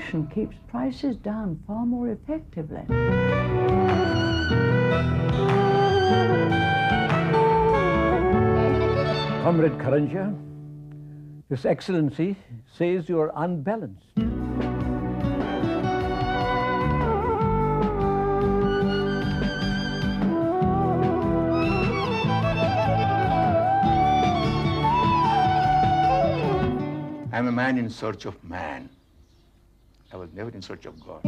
perfection keeps prices down far more effectively. Comrade Karanja, His Excellency says you are unbalanced. I'm a man in search of man. I was never in search of God.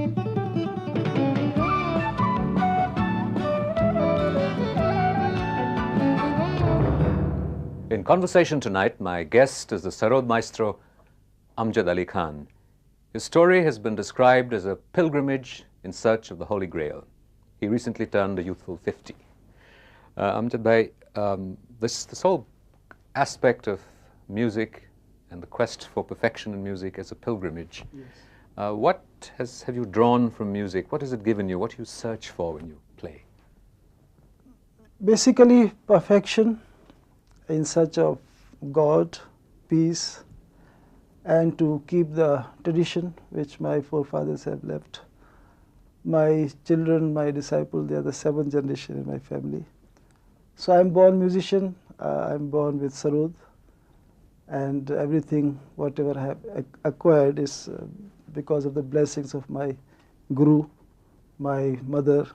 In conversation tonight, my guest is the Sarod maestro, Amjad Ali Khan. His story has been described as a pilgrimage in search of the Holy Grail. He recently turned a youthful 50. Amjad Bhai, this whole aspect of music and the quest for perfection in music as a pilgrimage, yes. What have you drawn from music? What has it given you? What do you search for when you play? Basically, perfection in search of God, peace, and to keep the tradition which my forefathers have left. My children, my disciples, they are the 7th generation in my family. So I'm born musician, I'm born with Sarod, and everything, whatever I have acquired is because of the blessings of my guru, my mother,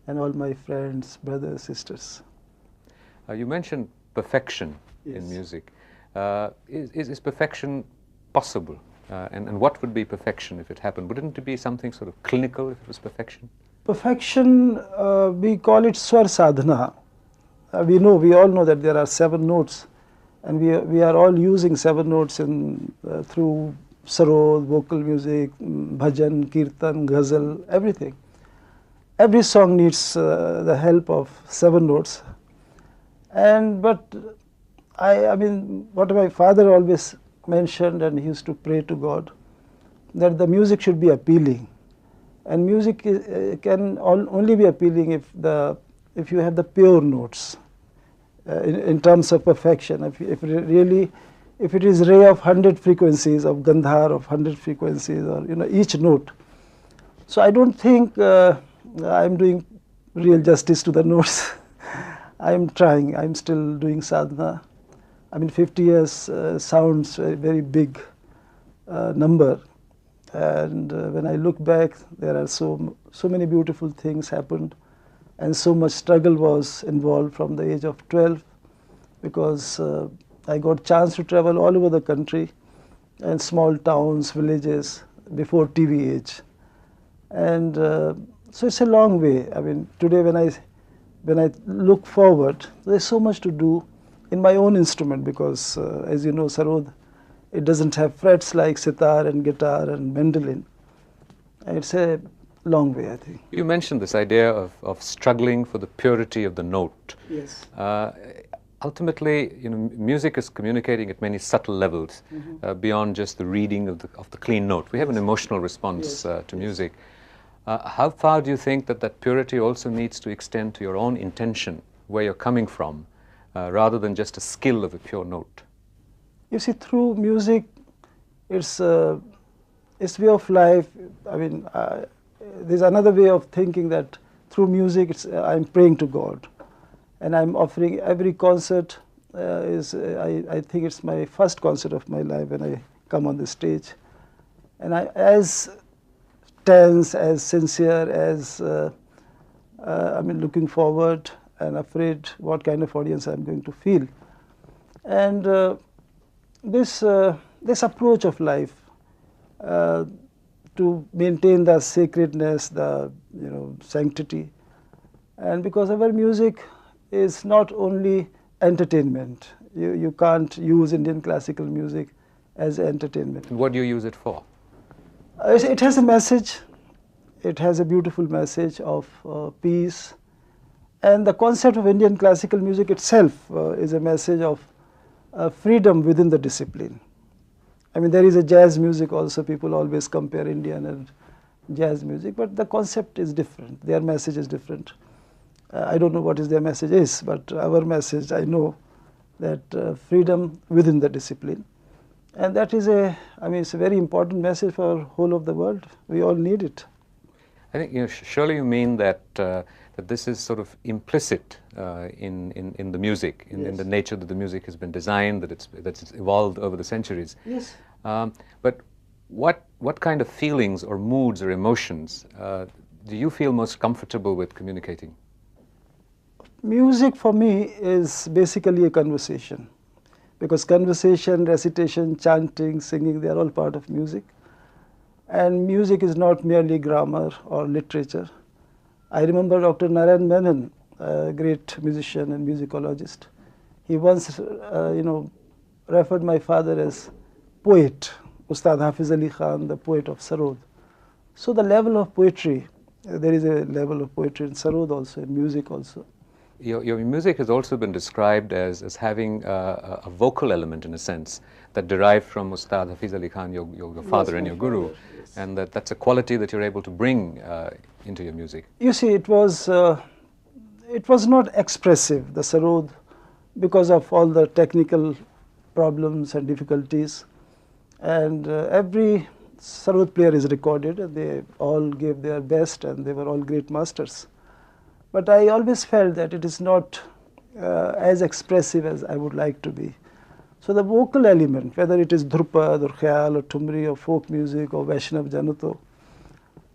and all my friends, brothers, sisters. You mentioned perfection, yes, in music. Is perfection possible? And what would be perfection if it happened? Wouldn't it be something sort of clinical if it was perfection? Perfection, we call it swar sadhana. We all know that there are 7 notes, and we are all using 7 notes through sarod, vocal music, bhajan, kirtan, ghazal, everything. Every song needs the help of 7 notes. But I mean, what my father always mentioned, and he used to pray to God, that the music should be appealing. And music can only be appealing if you have the pure notes. In terms of perfection, if it is ray of 100 frequencies, of gandhar of 100 frequencies, or each note. So I don't think I'm doing real justice to the notes. I'm trying. I'm still doing sadhana. I mean, 50 years sounds a very big number, and when I look back, there are so many beautiful things happened. And so much struggle was involved from the age of 12, because I got chance to travel all over the country and small towns, villages, before TV age. And so it's a long way. I mean, today when I look forward, there's so much to do in my own instrument, because as you know, Sarod, it doesn't have frets like sitar and guitar and mandolin. It's a long way, I think. You mentioned this idea of struggling for the purity of the note. Yes. Ultimately, music is communicating at many subtle levels, beyond just the reading of the clean note. We have an emotional response, yes, to music. How far do you think that purity also needs to extend to your own intention, where you're coming from, rather than just a skill of a pure note? You see, through music, it's way of life. I mean, there's another way of thinking that through music, I'm praying to God, and I'm offering every concert. I think it's my first concert of my life when I come on the stage, and as tense, as sincere, as I mean, looking forward and afraid what kind of audience I'm going to feel, and this approach of life. To maintain the sacredness, the sanctity, and because our music is not only entertainment. You can't use Indian classical music as entertainment. What do you use it for? It has a message. It has a beautiful message of peace, and the concept of Indian classical music itself is a message of freedom within the discipline. I mean, there is a jazz music also. People always compare Indian and jazz music, but the concept is different. Their message is different. I don't know what their message is, but our message, I know that freedom within the discipline. And that is it's a very important message for whole of the world. We all need it. I think, surely you mean that that this is sort of implicit in the music, in the nature that the music has been designed, that it's evolved over the centuries. Yes. But what kind of feelings or moods or emotions do you feel most comfortable with communicating? Music for me is basically a conversation, because conversation, recitation, chanting, singing, they are all part of music. And music is not merely grammar or literature. I remember Dr. Narayan Menon, a great musician and musicologist. He once, referred my father as poet, Ustad Hafiz Ali Khan, the poet of Sarod. So the level of poetry, there is a level of poetry in Sarod also, in music also. Your music has also been described as having a vocal element, in a sense, that derived from Ustad Hafiz Ali Khan, your father and your guru, and that's a quality that you're able to bring into your music. You see, it was not expressive, the Sarod, because of all the technical problems and difficulties. And every Sarod player is recorded, and they all gave their best, and they were all great masters. But I always felt that it is not as expressive as I would like to be. So the vocal element, whether it is Dhrupad or Khyal or Thumri or folk music or Vaishnav Janato,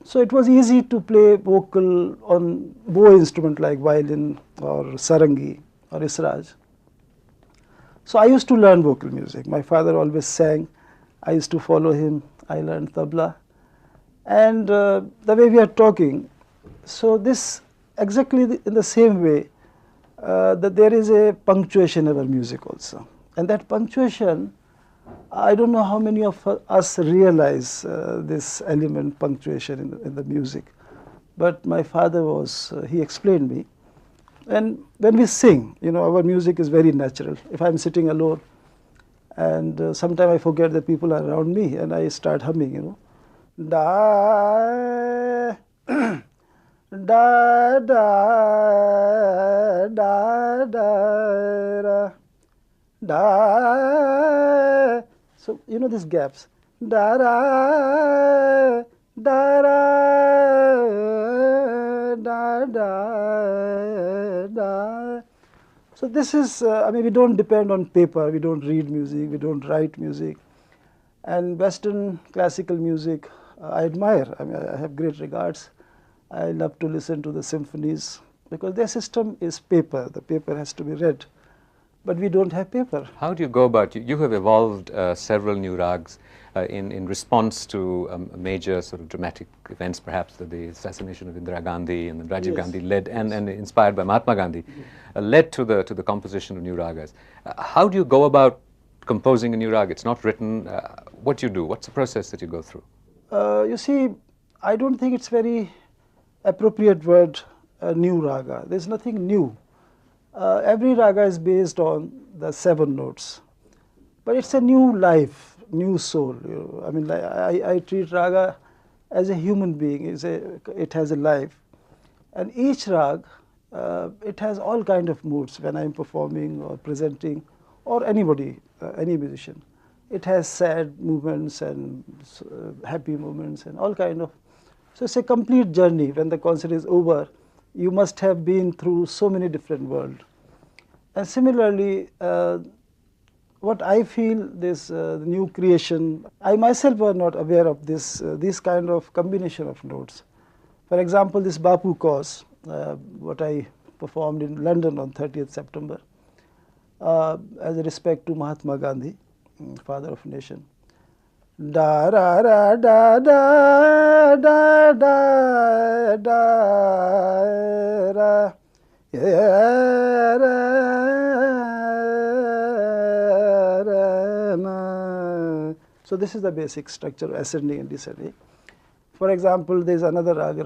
so it was easy to play vocal on bow instrument like violin or sarangi or israj. So I used to learn vocal music. My father always sang. I used to follow him. I learned tabla. And the way we are talking, so this exactly in the same way that there is a punctuation in our music also. And that punctuation, I don't know how many of us realize this element, punctuation in the music. But my father he explained me. And when we sing, our music is very natural. If I'm sitting alone, and sometimes I forget that people are around me, and I start humming, da, da, da, da, da, da. So, these gaps. Da, da, da, da, da, da. So this is, we don't depend on paper, we don't read music, we don't write music. And Western classical music, I admire. I have great regards. I love to listen to the symphonies, because their system is paper. The paper has to be read. But we don't have paper. How do you go about it? You have evolved several new rags in response to major sort of dramatic events, perhaps the assassination of Indira Gandhi, and then Rajiv Gandhi led, and inspired by Mahatma Gandhi, led to the composition of new ragas. How do you go about composing a new rag? It's not written. What do you do? What's the process that you go through? You see, I don't think it's very appropriate word, new raga. There's nothing new. Every raga is based on the 7 notes, but it's a new life, new soul. I treat raga as a human being. It has a life, and each rag, it has all kind of moods when I'm performing or presenting, or anybody, any musician. It has sad movements and happy moments and all kind of. So it's a complete journey. When the concert is over, you must have been through so many different worlds. And similarly, what I feel, this new creation, I myself was not aware of this kind of combination of notes. For example, this Bapu Cause, what I performed in London on 30th September, as a respect to Mahatma Gandhi, father of nation. Da ra ra da da da da da ra, yeah, ra, ra, ma. So this is the basic structure, ascending and descending. For example, there is another rag,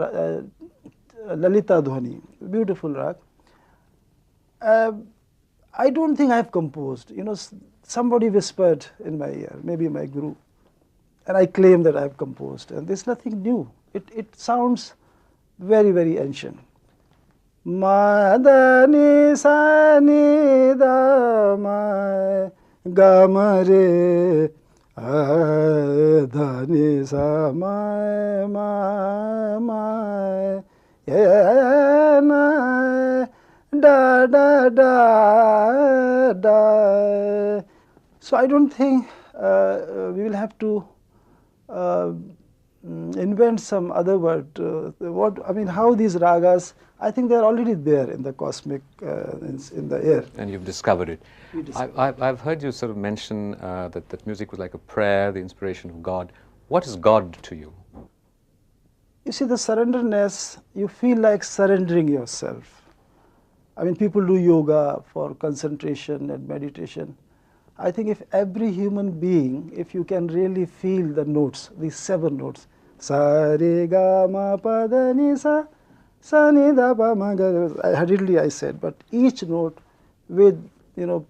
Lalita Dhwani, beautiful rag. I don't think I have composed. Somebody whispered in my ear, maybe my guru, and I claim that I have composed. And there's nothing new. It sounds very, very ancient. Ma da ni sa ni da ma ga ma re Da ni sa ma ya na da da da da. So I don't think we will have to invent some other word. How these ragas, I think they are already there in the cosmic, in the air. And you've discovered it. I've heard you sort of mention that music was like a prayer, the inspiration of God. What is God to you? You see, the surrenderness, you feel like surrendering yourself. I mean, people do yoga for concentration and meditation. I think if every human being, if you can really feel the notes, these 7 notes, sa re ga ma pa da ni sa, sa ni da pa ma ga, hurriedly I said, but each note with,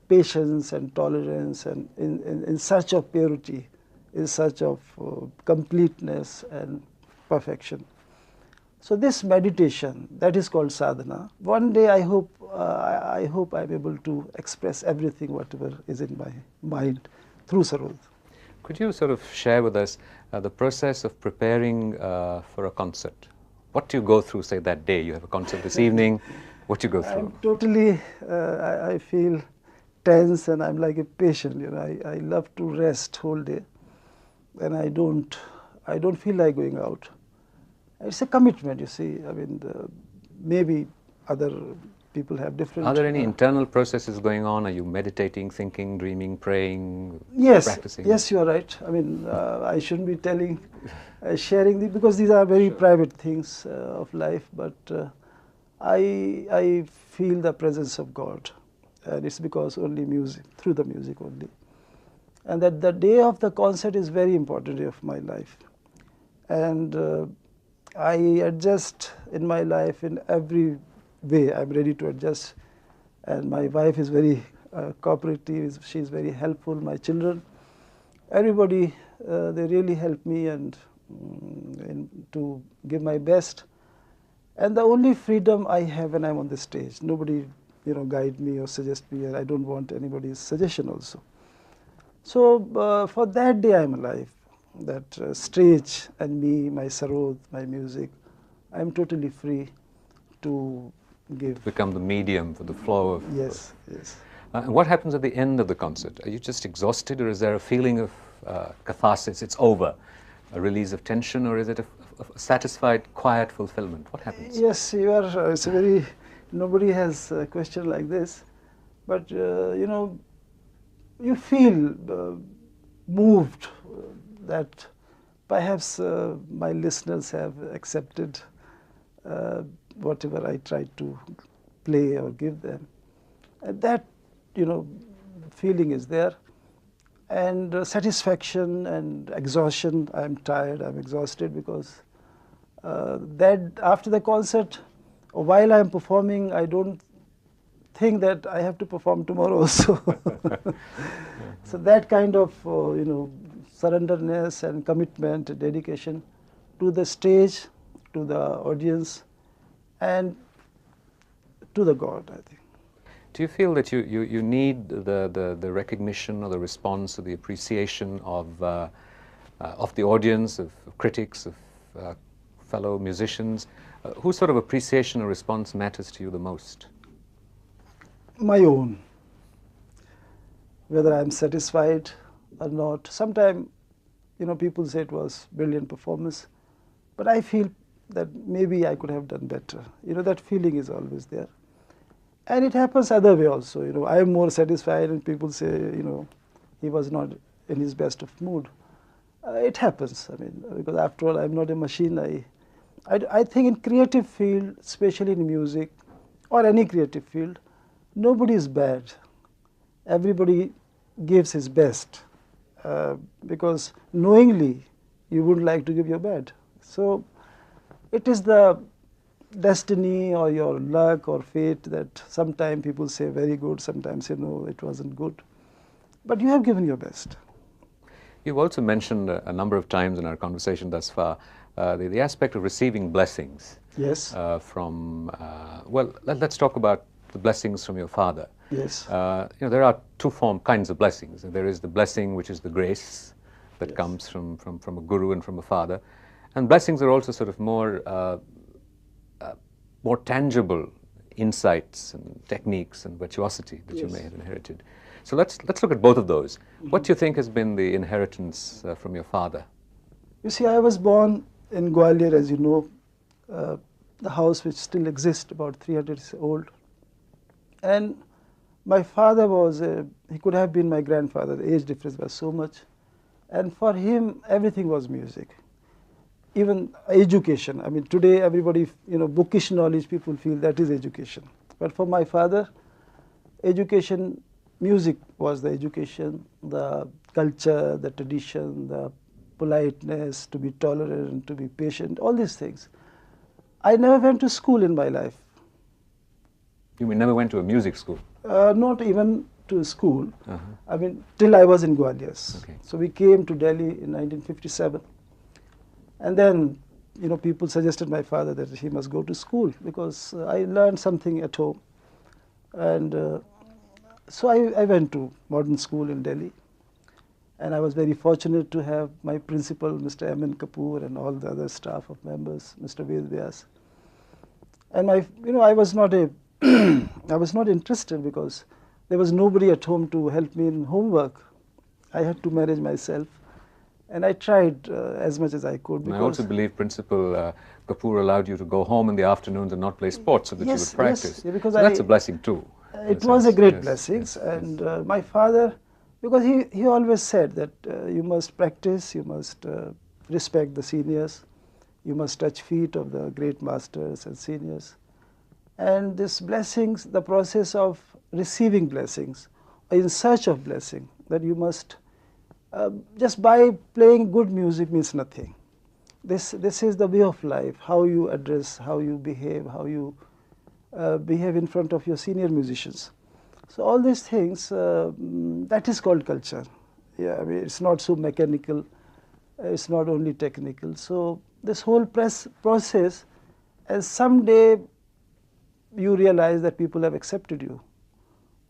patience and tolerance and in search of purity, in search of completeness and perfection. So this meditation, that is called sadhana. One day I hope I'm able to express everything, whatever is in my mind, through Sarod. Could you sort of share with us the process of preparing for a concert? What do you go through, say, that day? You have a concert this evening. What do you go through? I'm totally, I feel tense and I'm like a patient. I love to rest whole day, and I don't feel like going out. It's a commitment, you see. I mean, maybe other people have different. Are there any internal processes going on? Are you meditating, thinking, dreaming, praying, yes, practicing? Yes, you are right. I mean, I shouldn't be telling, sharing because these are very private things of life. But I feel the presence of God, and it's because only music, through the music only. And that the day of the concert is very important day of my life, and I adjust in my life in every way. I'm ready to adjust, and my wife is very cooperative. She's very helpful. My children, everybody, they really help me and to give my best. And the only freedom I have when I'm on the stage, nobody, guide me or suggest me, and I don't want anybody's suggestion also. So for that day, I'm alive. That stage and me, my sarod, my music, I'm totally free to give. Become the medium for the flow of. Yes, yes. And what happens at the end of the concert? Are you just exhausted, or is there a feeling of catharsis? It's over, a release of tension, or is it a satisfied, quiet fulfillment? What happens? Yes, you are. It's a very. Nobody has a question like this, but you feel moved that perhaps my listeners have accepted whatever I tried to play or give them. And that, feeling is there. And satisfaction and exhaustion, I'm tired, I'm exhausted, because that after the concert, while I'm performing, I don't think that I have to perform tomorrow also. So that kind of, surrenderness and commitment, dedication to the stage, to the audience, and to the God, I think. Do you feel that you need the recognition or the response or the appreciation of the audience, of critics, of fellow musicians? Whose sort of appreciation or response matters to you the most? My own. Whether I'm satisfied or not. Sometimes, people say it was brilliant performance, but I feel that maybe I could have done better. That feeling is always there. And it happens other way also. I am more satisfied and people say, he was not in his best of mood. It happens, because after all, I'm not a machine. I think in creative field, especially in music or any creative field, nobody is bad. Everybody gives his best because knowingly you wouldn't like to give your best. So it is the destiny or your luck or fate that sometimes people say very good, sometimes say no, it wasn't good. But you have given your best. You've also mentioned a number of times in our conversation thus far the aspect of receiving blessings. Yes. Let's talk about the blessings from your father. Yes. There are two kinds of blessings. There is the blessing which is the grace, that Yes. comes from a guru and from a father. And blessings are also sort of more tangible insights and techniques and virtuosity that you may have inherited. So let's look at both of those. What do you think has been the inheritance from your father? You see, I was born in Gwalior, as you know, the house which still exists, about 300 years old. And my father was, he could have been my grandfather. The age difference was so much. And for him, everything was music. Even education. I mean, today everybody, bookish knowledge, people feel that is education. But for my father, education, music was the education, the culture, the tradition, the politeness, to be tolerant, to be patient, all these things. I never went to school in my life. You never went to a music school? Not even to school. I mean, till I was in Gwalior. Okay. So we came to Delhi in 1957. And then, people suggested my father that he must go to school because I learned something at home. And so I went to modern school in Delhi. And I was very fortunate to have my principal, Mr. M.N. Kapoor, and all the other staff of members, Mr. Vesves. And I was not I was not interested because there was nobody at home to help me in homework. I had to manage myself. And I tried as much as I could. And I also believe Principal Kapoor allowed you to go home in the afternoons and not play sports so that you would practice. Yes, because so that's a blessing too. It was a great blessing. And my father, because he always said that you must practice, you must respect the seniors, you must touch feet of the great masters and seniors. And these blessings, the process of receiving blessings, in search of blessing, that you must, just by playing good music means nothing. This is the way of life, how you address, how you behave, how you behave in front of your senior musicians. So all these things, that is called culture. Yeah, I mean, it's not so mechanical, it's not only technical. So this whole process, and someday you realize that people have accepted you,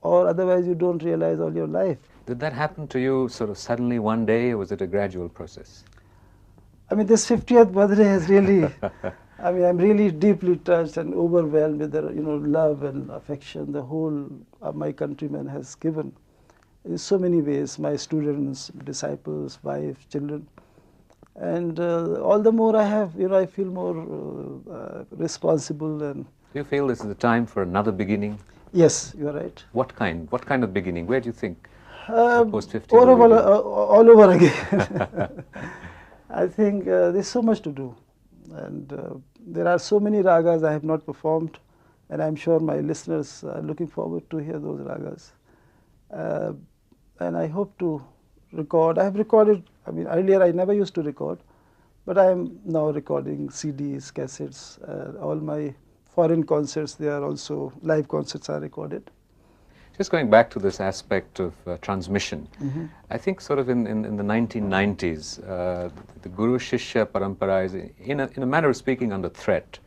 or otherwise you don't realize all your life. Did that happen to you sort of suddenly one day, or was it a gradual process? I mean, this 50th birthday has really, I mean, I'm really deeply touched and overwhelmed with the love and affection the whole my countrymen has given in so many ways, my students, disciples, wife, children. And all the more I have, I feel more responsible. And do you feel this is the time for another beginning? Yes, you're right. What kind of beginning? Where do you think post 50? All over again. I think there's so much to do. And there are so many ragas I have not performed, and I'm sure my listeners are looking forward to hear those ragas. And I hope to record. I have recorded, I mean, earlier I never used to record, but I am now recording CDs, cassettes. All my foreign concerts, they are also, live concerts are recorded. Just going back to this aspect of transmission, I think sort of in the 1990s, the Guru Shishya Parampara is, in a manner of speaking, under threat,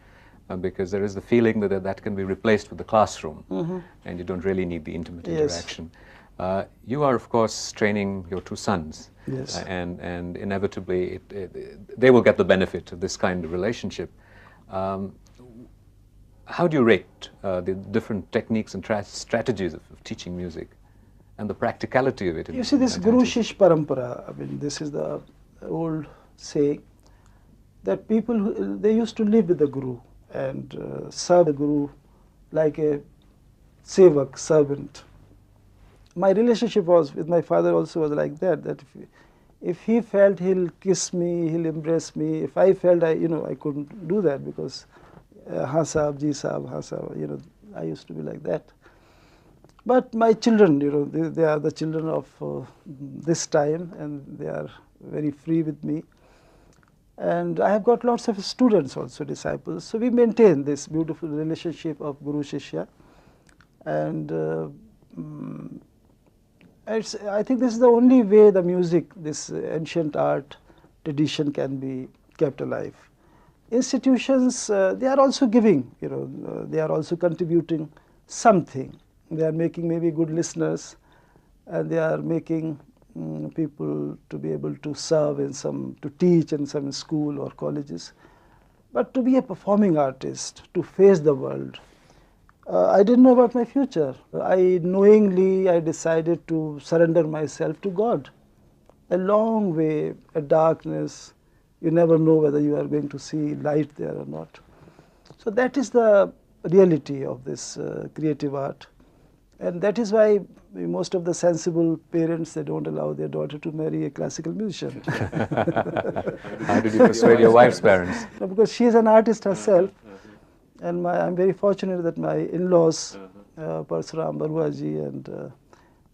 because there is the feeling that that can be replaced with the classroom, and you don't really need the intimate interaction. You are, of course, training your two sons, and inevitably they will get the benefit of this kind of relationship. How do you rate the different techniques and strategies of teaching music and the practicality of it? You see, this Guru Shish Parampara, I mean, this is the old saying that people, they used to live with the Guru and serve the Guru like a sevak, servant. My relationship was with my father also was like that if he felt he'll kiss me, he'll embrace me. If I felt I couldn't do that because haan saab, ji saab, haan saab, I used to be like that. But my children, they are the children of this time, and they are very free with me. And I have got lots of students also, disciples. So we maintain this beautiful relationship of Guru Shishya. And I think this is the only way the music, this ancient art tradition can be kept alive. Institutions, they are also giving, they are also contributing something. They are making maybe good listeners, and they are making people to be able to serve in some, to teach in some school or colleges. But to be a performing artist, to face the world, I didn't know about my future. I decided to surrender myself to God. A long way, a darkness, you never know whether you are going to see light there or not. So that is the reality of this creative art. And that is why most of the sensible parents, they don't allow their daughter to marry a classical musician. How did you persuade your wife's parents? No, because she is an artist herself. And I'm very fortunate that my in-laws, Parsuram Barua ji and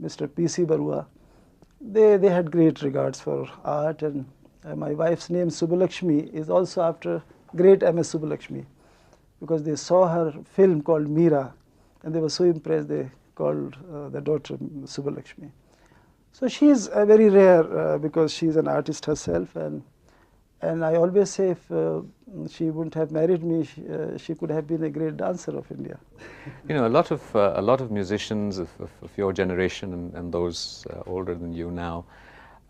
Mr. P.C. Barua, they had great regards for art. And my wife's name, Subhalakshmi, is also after great M.S. Subhalakshmi, because they saw her film called Meera, and they were so impressed they called the daughter Subhalakshmi. So she is very rare because she is an artist herself, and I always say if she wouldn't have married me, she could have been a great dancer of India. You know, a lot of musicians of your generation and those older than you now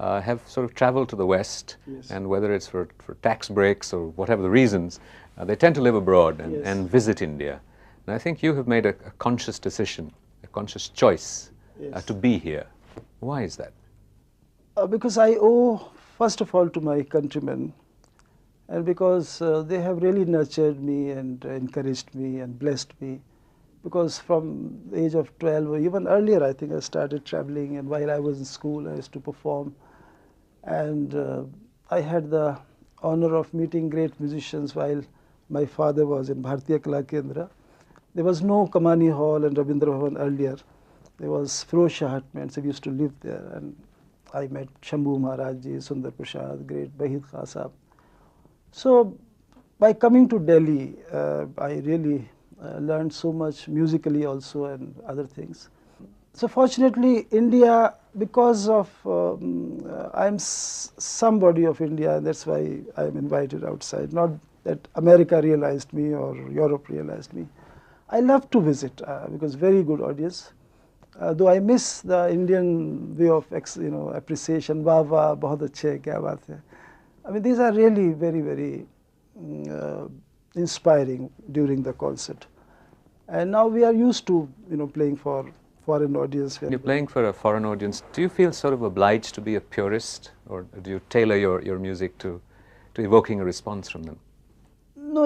have sort of traveled to the West, Yes. and whether it's for tax breaks or whatever the reasons, they tend to live abroad and, Yes. and visit India. And I think you have made a conscious decision, a conscious choice Yes. to be here. Why is that? Because I owe, first of all, to my countrymen, and because they have really nurtured me and encouraged me and blessed me. Because from the age of 12 or even earlier, I think I started traveling, and while I was in school, I used to perform. And I had the honor of meeting great musicians while my father was in Bharatiya Kala Kendra. There was no Kamani Hall and Rabindra Bhavan earlier. There was Firoz Shah Hutments, we used to live there. And I met Shambhu Maharaj Ji, Sundar Prasad, great Bahid Khan Sahab. So by coming to Delhi, I really learned so much musically also and other things. So fortunately, India, because of I'm somebody of India, and that's why I'm invited outside. Not that America realized me or Europe realized me. I love to visit because very good audience. Though I miss the Indian way of appreciation. Wah wah, bahut achhe, kya baat hai. I mean, these are really very, very inspiring during the concert. And now we are used to, playing for foreign audience. When you're playing for a foreign audience, do you feel sort of obliged to be a purist, or do you tailor your music to evoking a response from them? No,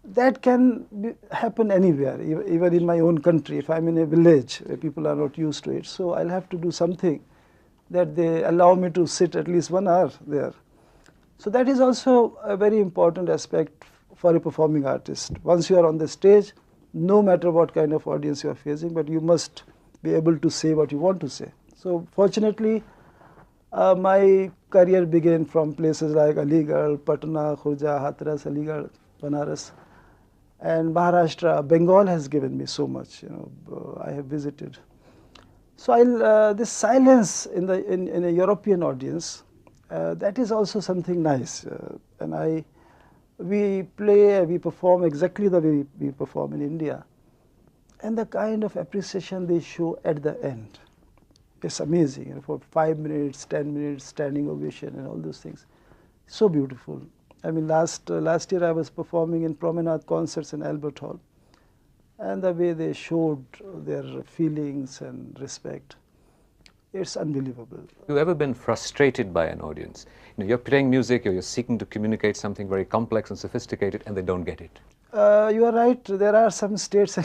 that can happen anywhere, even in my own country. If I'm in a village where people are not used to it, so I'll have to do something that they allow me to sit at least 1 hour there. So that is also a very important aspect for a performing artist. Once you are on the stage, no matter what kind of audience you are facing, but you must be able to say what you want to say. So fortunately, my career began from places like Aligarh, Patna, Khurja, Hathras, Aligarh, Banaras, and Maharashtra. Bengal has given me so much. I have visited. So this silence in a European audience, that is also something nice. And we perform exactly the way we perform in India. And the kind of appreciation they show at the end, it's amazing. For 5 minutes, 10 minutes, standing ovation and all those things. So beautiful. I mean, last year I was performing in Promenade concerts in Albert Hall. And the way they showed their feelings and respect, it's unbelievable. Have you ever been frustrated by an audience? You're playing music, or you're seeking to communicate something very complex and sophisticated, and they don't get it. You are right. There are some states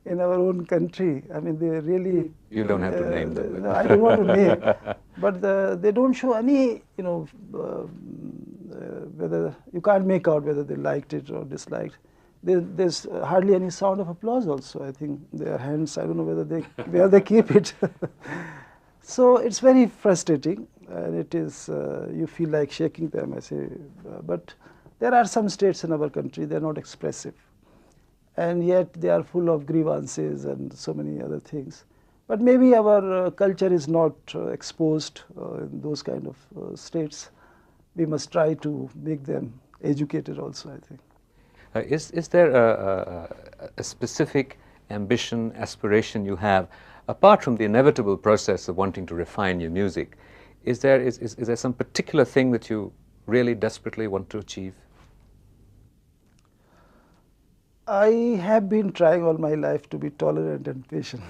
in our own country. I mean, they really. You don't have to name them. No, I don't want to name. But they don't show any, whether you can't make out whether they liked it or disliked. There's hardly any sound of applause also. I think their hands, I don't know where they keep it. So it's very frustrating, and it is, you feel like shaking them, I say. But there are some states in our country, they're not expressive. And yet they are full of grievances and so many other things. But maybe our culture is not exposed in those kind of states. We must try to make them educated also, I think. Is there a specific ambition, aspiration you have, apart from the inevitable process of wanting to refine your music, is there some particular thing that you really desperately want to achieve? I have been trying all my life to be tolerant and patient.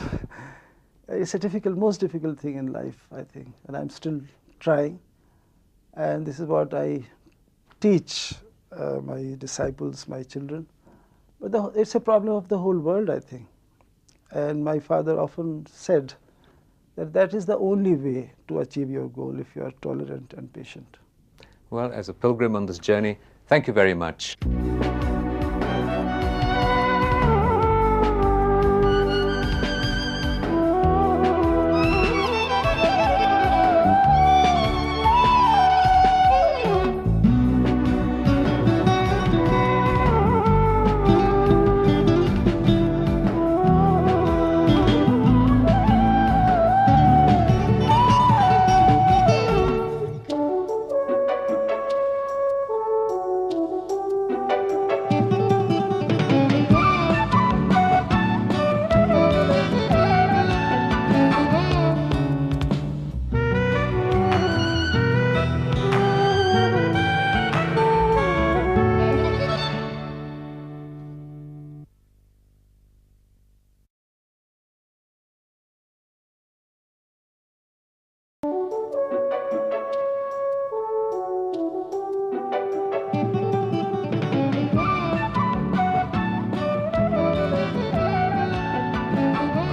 It's a most difficult thing in life, I think, and I'm still trying. And this is what I teach my disciples, my children. But it's a problem of the whole world, I think. And my father often said that is the only way to achieve your goal, if you are tolerant and patient. Well, as a pilgrim on this journey, thank you very much.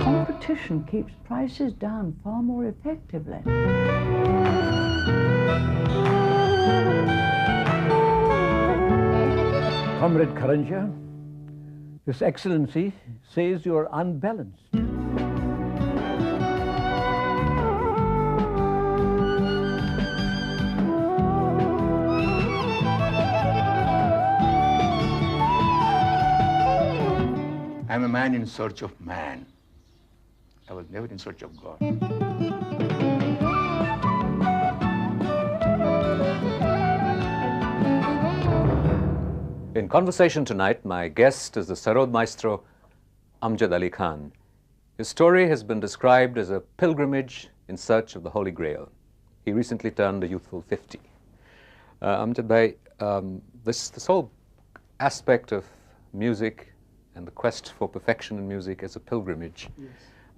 Competition keeps prices down far more effectively. Comrade Karanja, His Excellency says you are unbalanced. I'm a man in search of man. I was never in search of God. In conversation tonight, my guest is the Sarod maestro, Amjad Ali Khan. His story has been described as a pilgrimage in search of the Holy Grail. He recently turned a youthful 50. Amjad Bhai, this whole aspect of music and the quest for perfection in music as a pilgrimage, yes.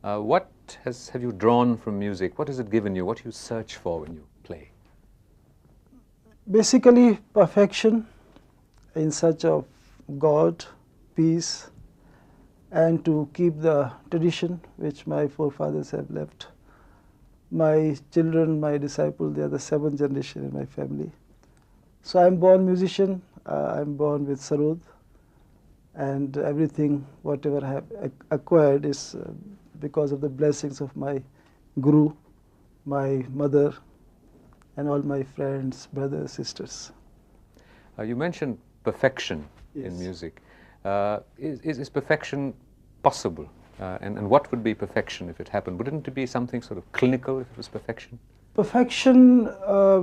What have you drawn from music? What has it given you? What do you search for when you play? Basically, perfection in search of God, peace, and to keep the tradition which my forefathers have left. My children, my disciples, they are the 7th generation in my family. So I'm born musician, I'm born with Sarod, and everything, whatever I have acquired is because of the blessings of my guru, my mother, and all my friends, brothers, sisters. You mentioned perfection, yes, in music. Is perfection possible? And what would be perfection if it happened? Wouldn't it be something sort of clinical if it was perfection? Perfection,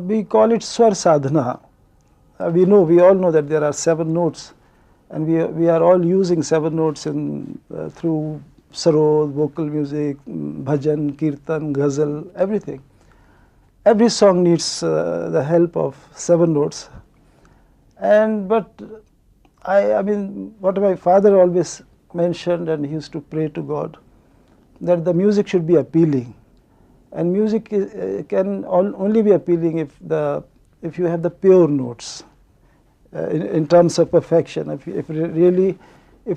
we call it swar sadhana. We all know that there are 7 notes, and we are all using 7 notes through sarod, vocal music, bhajan, kirtan, ghazal, everything. Every song needs the help of 7 notes. But I mean, what my father always mentioned, and he used to pray to God, that the music should be appealing. And music can only be appealing if you have the pure notes. In terms of perfection, if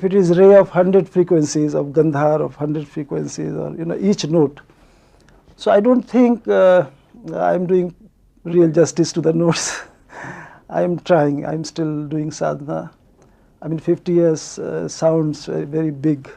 it is ray of 100 frequencies, of gandhar of 100 frequencies, or each note. So I don't think I'm doing real justice to the notes. I'm trying. I'm still doing sadhana. I mean, 50 years sounds very big.